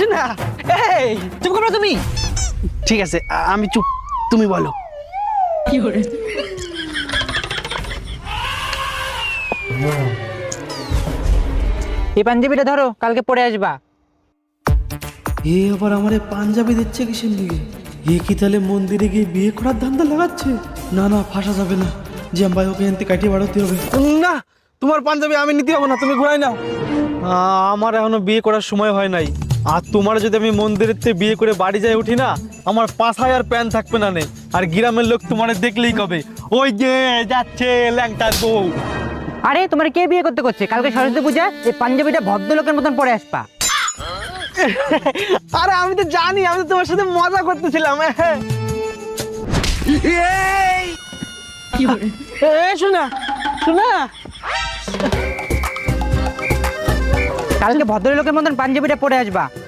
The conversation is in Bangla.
শোনা, এই চুপ করো তুমি। ঠিক আছে, আমি চুপ, তুমি বলো। এই পাঞ্জাবিটা ধরো, কালকে পরে আসবা। এ আবার আমার পাঞ্জাবি দিচ্ছে কিসের দিকে? এ কি তাহলে মন্দিরে গিয়ে বিয়ে করার ধান্দা লাগাচ্ছে? না না, ফাঁসা যাবে না, জ্যাম ভাই ওকে এনতে কাটিয়ে বাড়াতে হবে। না, তোমার পাঞ্জাবি আমি নিতে হবে না, তুমি ঘুরাই নাও। আমার এখনো বিয়ে করার সময় হয় নাই, আর তোমার যদি আমি মন্দিরের থেকে বিয়ে করে বাড়ি যাই উঠি না, আমার পাছায় আর প্যান থাকবে না নে, আর গ্রামের লোক তোমার দেখলেই কবে ওই যে যাচ্ছে ল্যাংটার বউ। আরে তোমার কে বিয়ে করতে করছে? কালকে সরস্বতী পূজা, এই পাঞ্জাবিটা ভদ্রলোকের মতন পরে আসবা। আরে আমি তো জানি, আমি তো তোমার সাথে মজা করতেছিলাম। শোনা শোনা, কালকে ভদ্রলোকের মতন পাঞ্জাবিটা পরে আসবা।